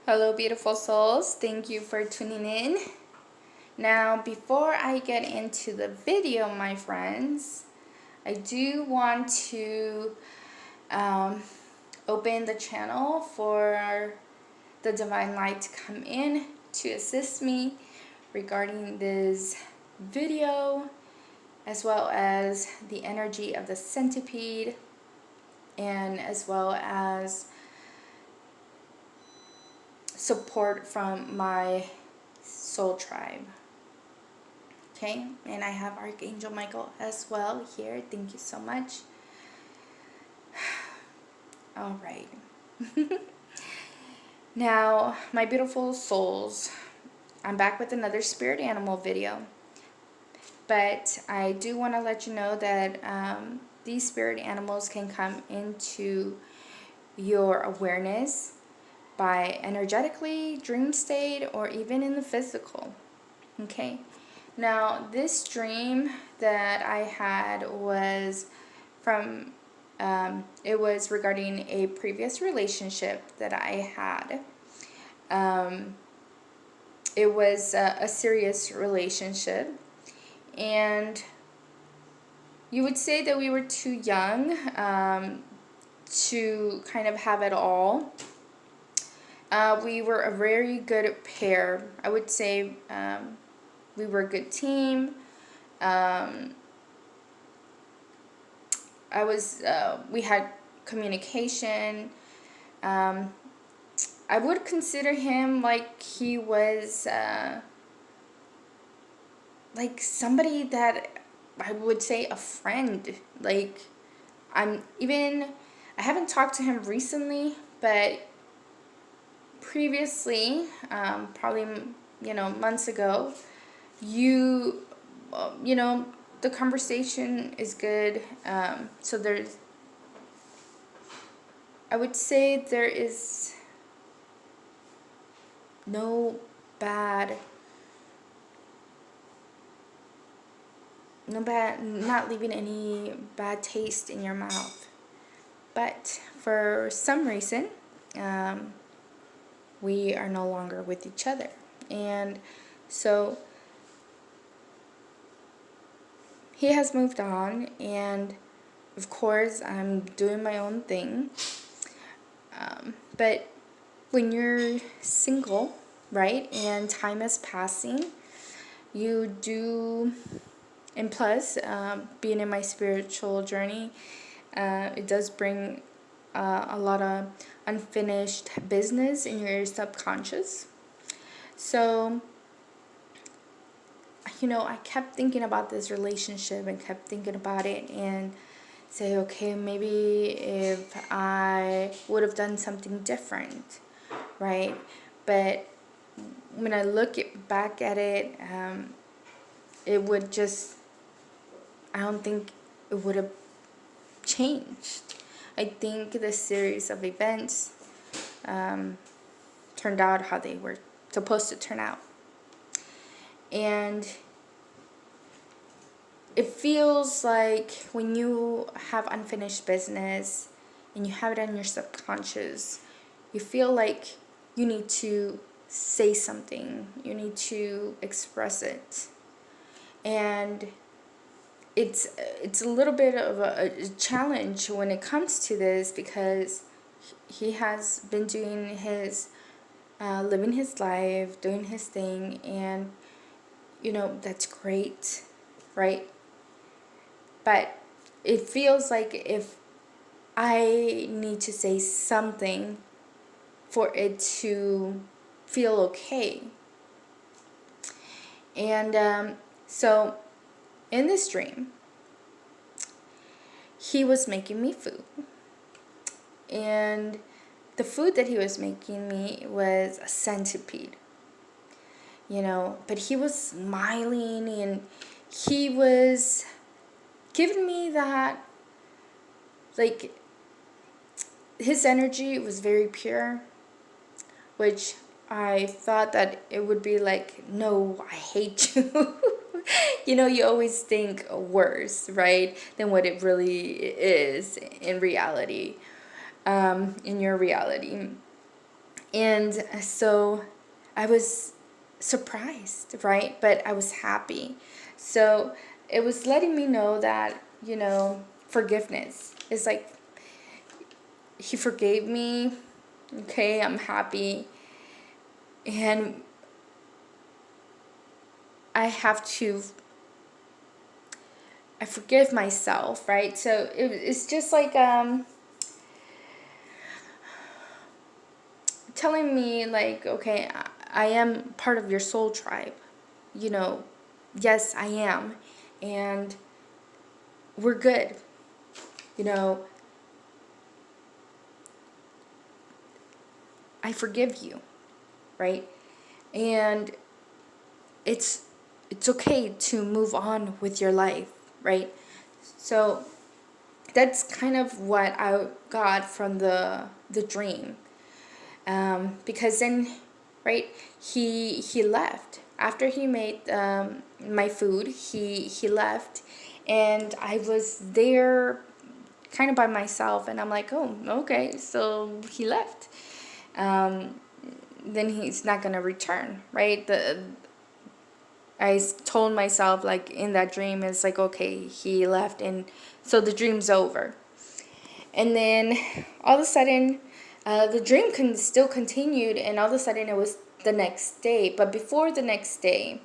Hello, beautiful souls. Thank you for tuning in. Now, before I get into the video, my friends, I do want to um, open the channel for the Divine Light to come in to assist me regarding this video, as well as the energy of the centipede, and as well as support from my soul tribe. Okay, and I have Archangel Michael as well here. Thank you so much. All right. Now, my beautiful souls, I'm back with another spirit animal video. But I do want to let you know that these spirit animals can come into your awareness by energetically, dream state, or even in the physical. Okay. Now, this dream that I had was from, it was regarding a previous relationship that I had. It was a serious relationship, and you would say that we were too young to kind of have it all. We were a very good pair. I would say we were a good team. We had communication. I would consider him like he was like somebody that I would say a friend. Like I haven't talked to him recently, but previously, probably months ago, the conversation is good. So I would say there is no bad, not leaving any bad taste in your mouth. But for some reason, we are no longer with each other. And so he has moved on, and of course I'm doing my own thing. But when you're single, right, and time is passing, you do, and plus being in my spiritual journey, it does bring a lot of unfinished business in your subconscious. So I kept thinking about this relationship and kept thinking about it and say, okay, maybe if I would have done something different, right? But when I look back at it, it would just, I don't think it would have changed. I think the series of events turned out how they were supposed to turn out. And it feels like when you have unfinished business and you have it in your subconscious, you feel like you need to say something, you need to express it. And it's a little bit of a challenge when it comes to this, because he has been doing his living his life, doing his thing, and that's great, right? But it feels like if I need to say something for it to feel okay. And so in this dream, he was making me food. And the food that he was making me was a centipede. But he was smiling, and he was giving me that, like, his energy was very pure, which I thought that it would be like, no, I hate you. You always think worse, right, than what it really is in reality, in your reality. And so I was surprised, right? But I was happy. So it was letting me know that, forgiveness is like, he forgave me. Okay, I'm happy. And I have to, I forgive myself, right? So it's just like telling me, like, okay, I am part of your soul tribe. Yes, I am. And we're good. You know, I forgive you, right? And it's it's okay to move on with your life, right? So that's kind of what I got from the dream, because then, right, he left after he made my food. He left, and I was there kind of by myself, and I'm like, oh, okay, so he left. um, then he's not gonna return, right? Told myself, like, in that dream, it's like, okay, he left, and so the dream's over. And then all of a sudden, the dream still continued, and all of a sudden it was the next day. But before the next day,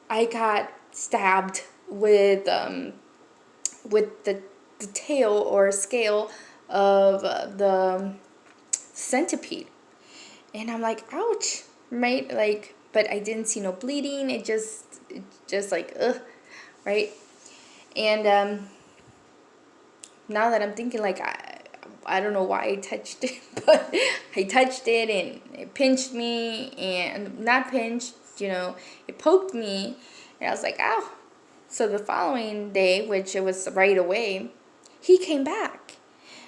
I got stabbed with the tail or scale of the centipede. And I'm like, ouch, right? Like, but I didn't see no bleeding. It just like, ugh, right? And now that I'm thinking, like, I don't know why I touched it, but I touched it, and it pinched me, and not pinched, it poked me, and I was like, ow. So the following day, which it was right away, he came back.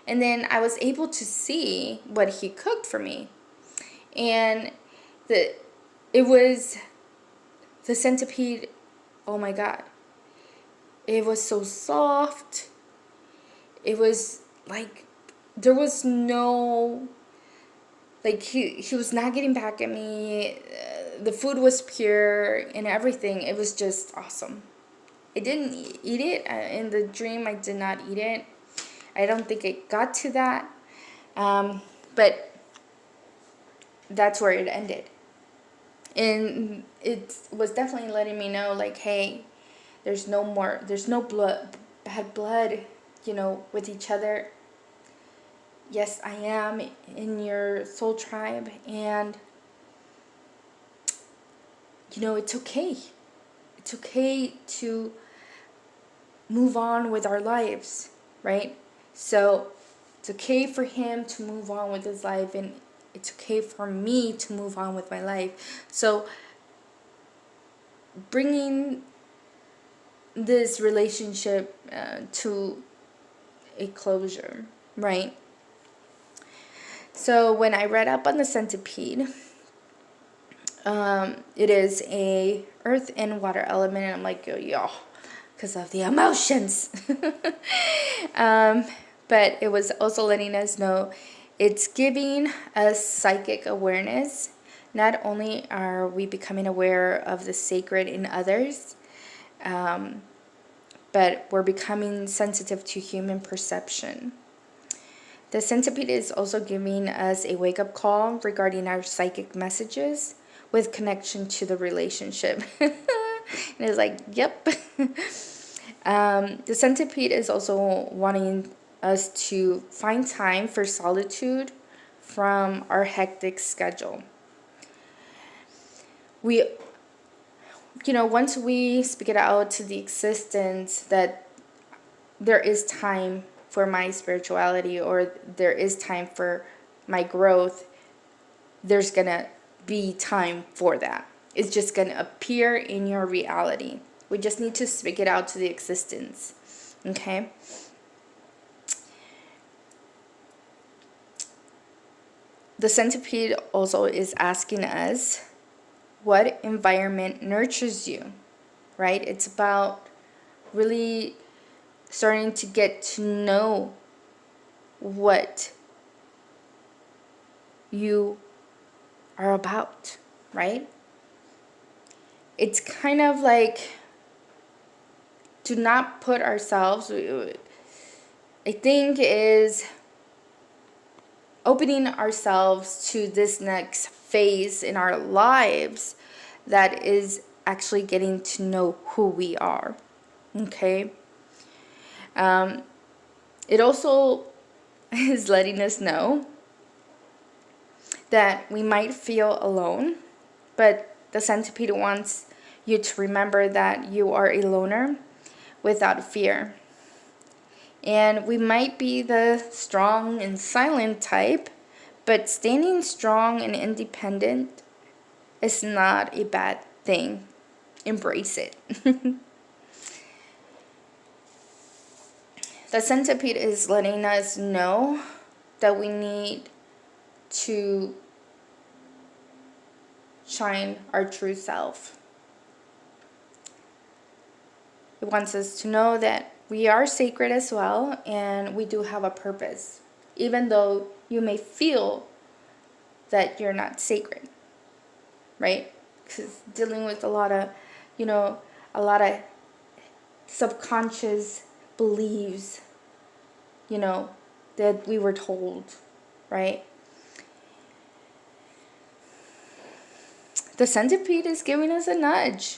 And then I was able to see what he cooked for me. And it was the centipede. Oh my God. It was so soft. It was like, there was no, like, he was not getting back at me. The food was pure and everything. It was just awesome. I didn't eat it. In the dream, I did not eat it. I don't think it got to that. But that's where it ended. And it was definitely letting me know, like, hey, there's no bad blood, with each other. Yes, I am in your soul tribe, and it's okay. It's okay to move on with our lives, right? So it's okay for him to move on with his life, and it's okay for me to move on with my life. So bringing this relationship to a closure, right? So when I read up on the centipede, it is a earth and water element, and I'm like, yo, because of the emotions. But it was also letting us know it's giving us psychic awareness. Not only are we becoming aware of the sacred in others, but we're becoming sensitive to human perception. The centipede is also giving us a wake-up call regarding our psychic messages with connection to the relationship. And it's like, yep. The centipede is also wanting us to find time for solitude from our hectic schedule. Once we speak it out to the existence that there is time for my spirituality, or there is time for my growth, there's gonna be time for that. It's just gonna appear in your reality. We just need to speak it out to the existence. Okay? The centipede also is asking us, what environment nurtures you, right? It's about really starting to get to know what you are about, right? It's kind of like, do not put ourselves, I think, is opening ourselves to this next phase in our lives that is actually getting to know who we are. Okay? It also is letting us know that we might feel alone, but the centipede wants you to remember that you are a loner without fear. And we might be the strong and silent type, but standing strong and independent is not a bad thing. Embrace it. The centipede is letting us know that we need to shine our true self. It wants us to know that we are sacred as well, and we do have a purpose, even though you may feel that you're not sacred, right? Because dealing with a lot of subconscious beliefs, that we were told, right? The centipede is giving us a nudge.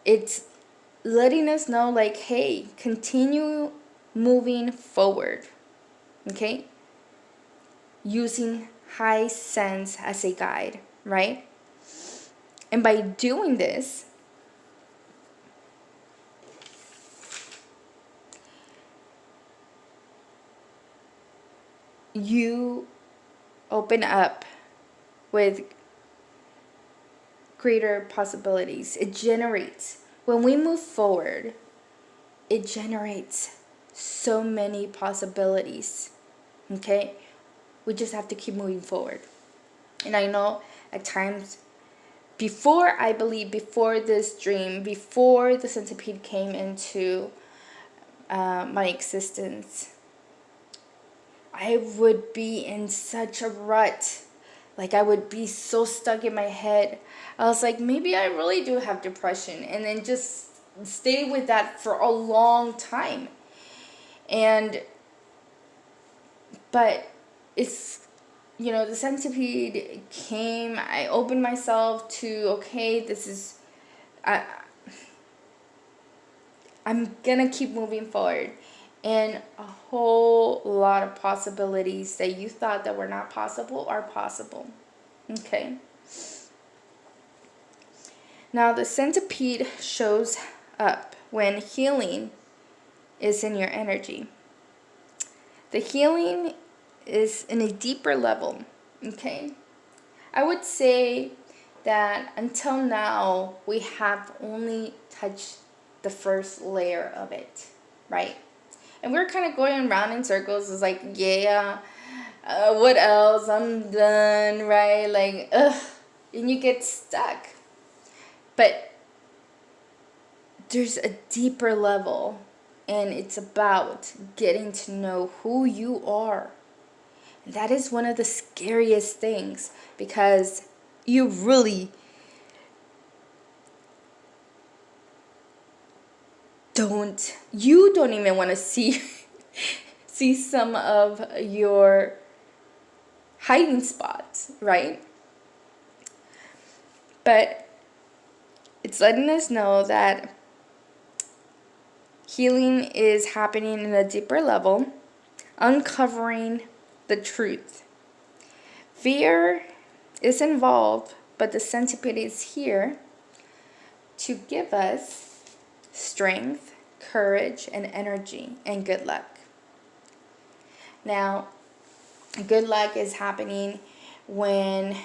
It's letting us know, like, hey, continue moving forward, okay? Using high sense as a guide, right? And by doing this, you open up with greater possibilities. It generates, when we move forward, it generates so many possibilities, okay? We just have to keep moving forward. And I know at times, before this dream, before the centipede came into my existence, I would be in such a rut. Like, I would be so stuck in my head. I was like, maybe I really do have depression. And then just stay with that for a long time. But it's, the centipede came. I opened myself to, okay, I'm gonna keep moving forward. And a whole lot of possibilities that you thought that were not possible are possible. Okay? Now, the centipede shows up when healing is in your energy. The healing is in a deeper level. Okay? I would say that until now, we have only touched the first layer of it, right? And we're kind of going around in circles. It's like, yeah, what else? I'm done, right? Like, ugh. And you get stuck. But there's a deeper level. And it's about getting to know who you are. And that is one of the scariest things. Because you really don't even want to see some of your hiding spots, right? But it's letting us know that healing is happening in a deeper level, uncovering the truth. Fear is involved, but the centipede is here to give us strength, courage, and energy, and good luck. Now, good luck is happening when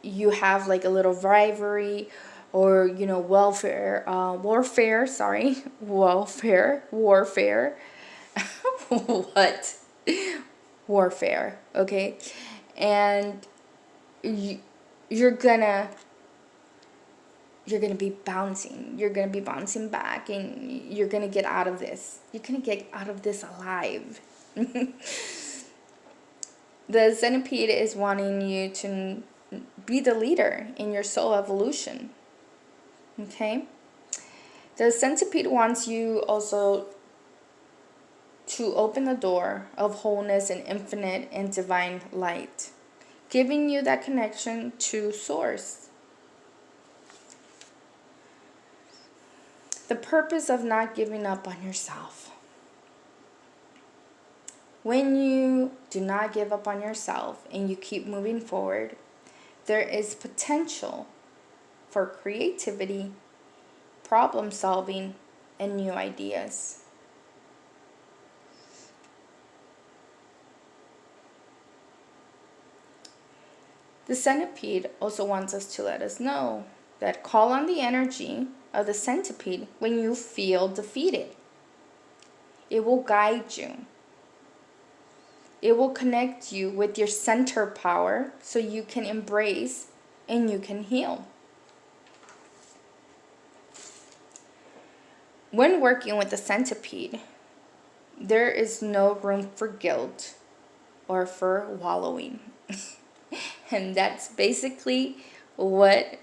you have like a little rivalry or, warfare. What? Warfare, okay? And you're gonna be bouncing. You're gonna be bouncing back, and you're gonna get out of this. You're gonna get out of this alive. The centipede is wanting you to be the leader in your soul evolution. Okay? The centipede wants you also to open the door of wholeness and infinite and divine light, giving you that connection to source. The purpose of not giving up on yourself. When you do not give up on yourself and you keep moving forward, there is potential for creativity, problem solving, and new ideas. The centipede also wants us to let us know that call on the energy of the centipede when you feel defeated. It will guide you. It will connect you with your center power so you can embrace and you can heal. When working with the centipede, there is no room for guilt or for wallowing. And that's basically what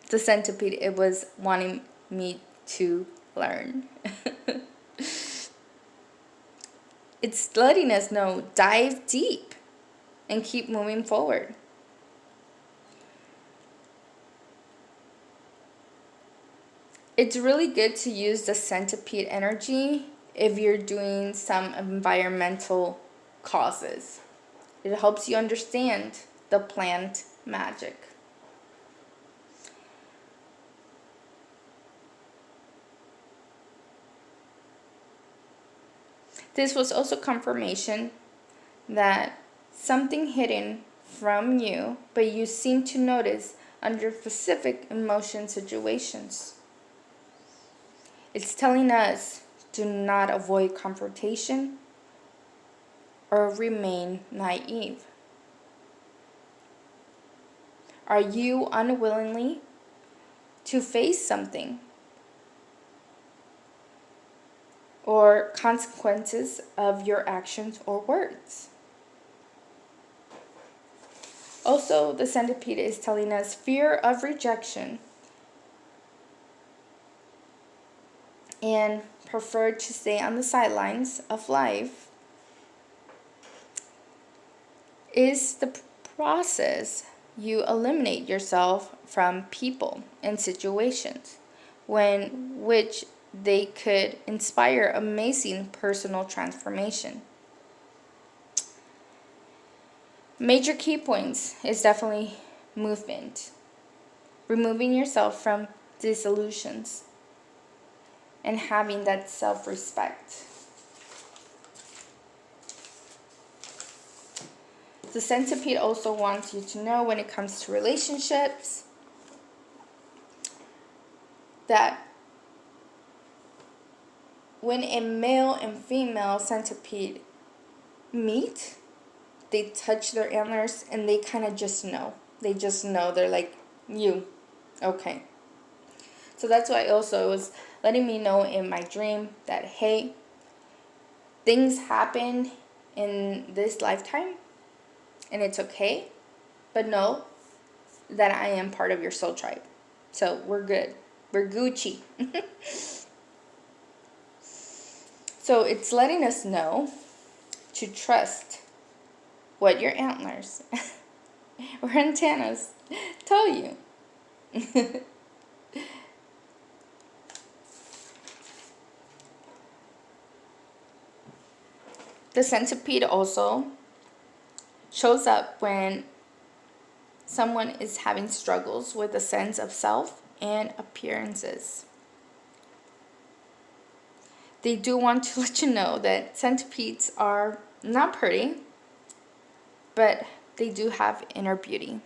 the centipede it was wanting me to learn. It's letting us know, dive deep and keep moving forward. It's really good to use the centipede energy if you're doing some environmental causes. It helps you understand the plant magic. This was also confirmation that something hidden from you, but you seem to notice under specific emotion situations. It's telling us do not avoid confrontation or remain naive. Are you unwillingly to face something or consequences of your actions or words? Also, the centipede is telling us fear of rejection and prefer to stay on the sidelines of life is the process you eliminate yourself from people and situations when which they could inspire amazing personal transformation. Major key points is definitely movement, removing yourself from disillusions, and having that self-respect. The centipede also wants you to know when it comes to relationships that when a male and female centipede meet, they touch their antlers and they kind of just know. They just know. They're like, you. Okay. So that's why also it was letting me know in my dream that, hey, things happen in this lifetime and it's okay, but know that I am part of your soul tribe. So we're good. We're Gucci. So it's letting us know to trust what your antlers or antennas tell you. The centipede also shows up when someone is having struggles with a sense of self and appearances. They do want to let you know that centipedes are not pretty, but they do have inner beauty.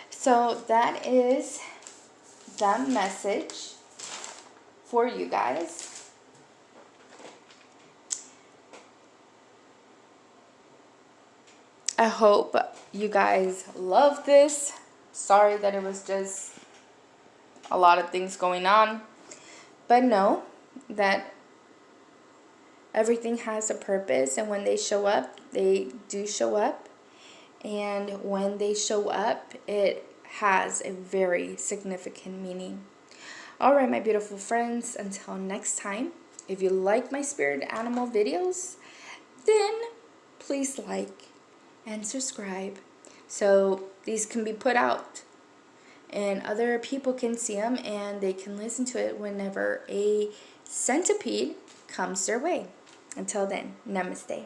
So that is the message for you guys. I hope you guys love this. Sorry that it was just a lot of things going on. But know that Everything has a purpose, and when they show up, they do show up. And when they show up, it has a very significant meaning. All right, my beautiful friends, until next time, if you like my spirit animal videos, then please like and subscribe so these can be put out and other people can see them and they can listen to it whenever a centipede comes their way. Until then, namaste.